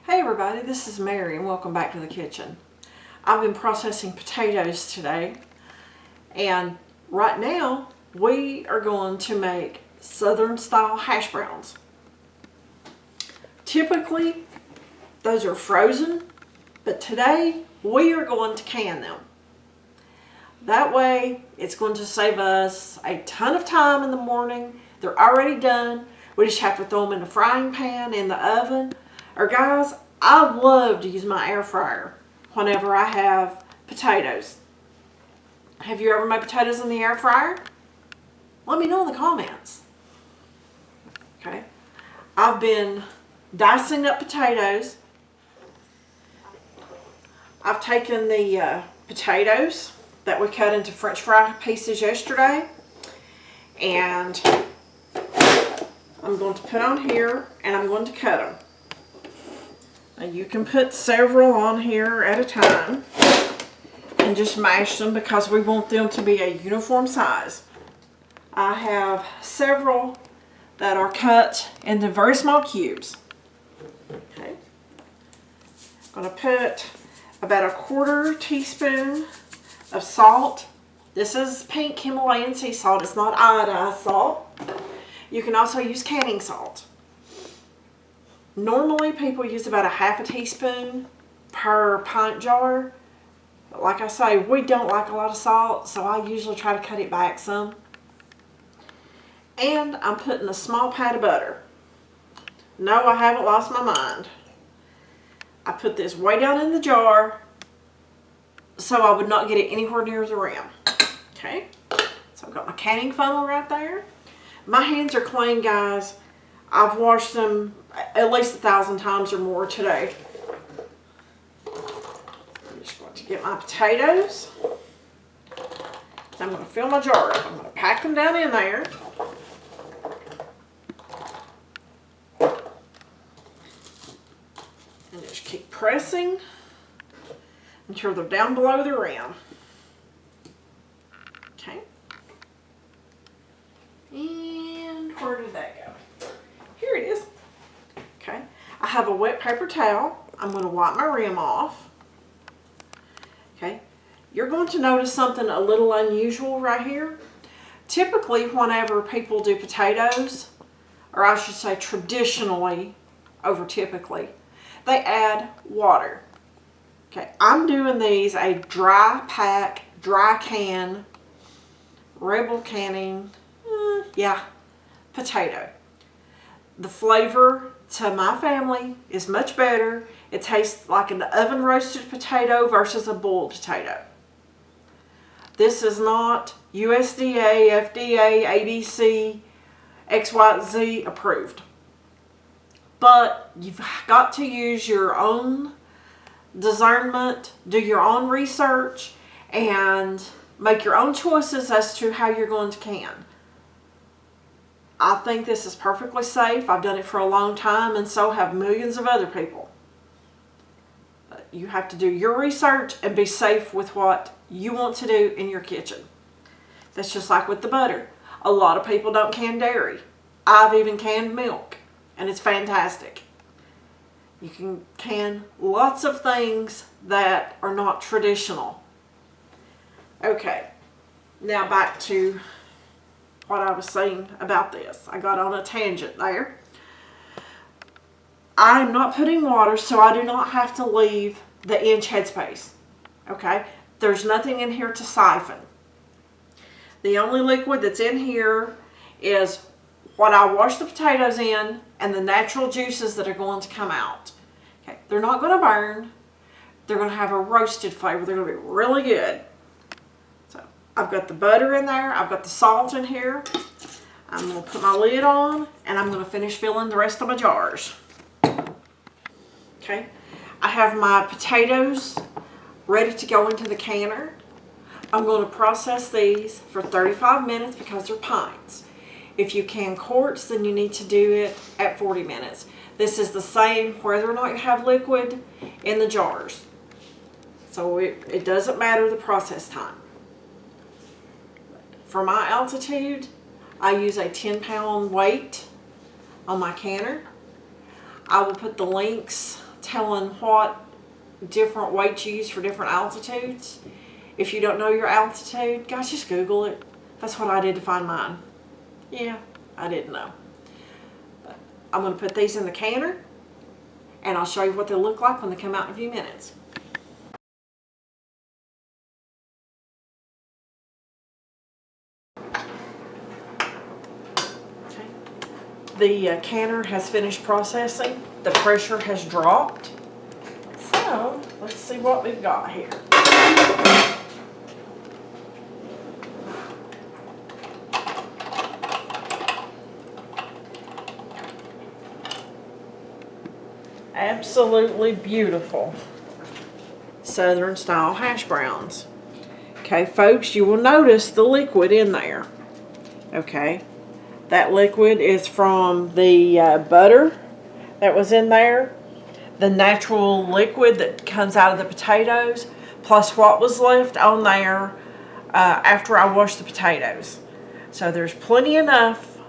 Hey everybody, this is Mary and welcome back to the kitchen. I've been processing potatoes today, and right now we are going to make Southern style hash browns. Typically those are frozen, but today we are going to can them. That way it's going to save us a ton of time in the morning. They're already done. We just have to throw them in the frying pan in the oven. Or guys, I love to use my air fryer whenever I have potatoes. Have you ever made potatoes in the air fryer? Let me know in the comments. Okay, I've been dicing up potatoes. I've taken the potatoes that we cut into French fry pieces yesterday, and I'm going to put on here and I'm going to cut them. Now you can put several on here at a time and just mash them because we want them to be a uniform size. I have several that are cut into very small cubes. Okay. I'm going to put about 1/4 teaspoon of salt. This is pink Himalayan sea salt. It's not iodized salt. You can also use canning salt. Normally people use about 1/2 teaspoon per pint jar. But like I say, we don't like a lot of salt, so I usually try to cut it back some. And I'm putting a small pat of butter. No, I haven't lost my mind. I put this way down in the jar so I would not get it anywhere near the rim. Okay, so I've got my canning funnel right there. My hands are clean, guys. I've washed them at least 1,000 times or more today. I'm just going to get my potatoes. I'm going to fill my jar up. I'm going to pack them down in there. And just keep pressing until they're down below the rim. Okay. And where did that go? Here it is. Okay. I have a wet paper towel. I'm going to wipe my rim off. Okay. You're going to notice something a little unusual right here. Typically, whenever people do potatoes, or I should say traditionally over typically, they add water. Okay, I'm doing these a dry pack, dry can, Rebel canning, potato. The flavor to my family is much better. It tastes like an oven roasted potato versus a boiled potato. This is not USDA, FDA, ABC, XYZ approved. But you've got to use your own discernment, do your own research, and make your own choices as to how you're going to can. I think this is perfectly safe. I've done it for a long time, and so have millions of other people. But you have to do your research and be safe with what you want to do in your kitchen. That's just like with the butter. A lot of people don't can dairy. I've even canned milk, and it's fantastic. You can can lots of things that are not traditional. Okay, now back to what I was saying about this. I got on a tangent there. I'm not putting water, so I do not have to leave the inch headspace. Okay, there's nothing in here to siphon. The only liquid that's in here is what I wash the potatoes in and the natural juices that are going to come out. Okay, they're not going to burn. They're going to have a roasted flavor. They're going to be really good. So I've got the butter in there. I've got the salt in here. I'm going to put my lid on and I'm going to finish filling the rest of my jars. Okay, I have my potatoes ready to go into the canner. I'm going to process these for 35 minutes because they're pints. If you can quarts, then you need to do it at 40 minutes. This is the same whether or not you have liquid in the jars. So it doesn't matter the process time. For my altitude, I use a 10-pound weight on my canner. I will put the links telling what different weights you use for different altitudes. If you don't know your altitude, guys, just Google it. That's what I did to find mine. Yeah, I didn't know. But I'm going to put these in the canner, and I'll show you what they'll look like when they come out in a few minutes. Okay. The canner has finished processing. The pressure has dropped. So, let's see what we've got here. Absolutely beautiful Southern style hash browns. Okay, folks, you will notice the liquid in there. Okay, that liquid is from the butter that was in there, the natural liquid that comes out of the potatoes, plus what was left on there after I washed the potatoes. So there's plenty enough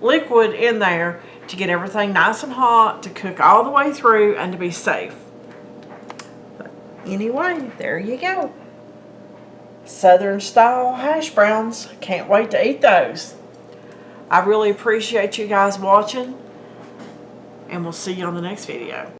liquid in there to get everything nice and hot, to cook all the way through, and to be safe. But anyway, there you go. Southern style hash browns. Can't wait to eat those. I really appreciate you guys watching, and we'll see you on the next video.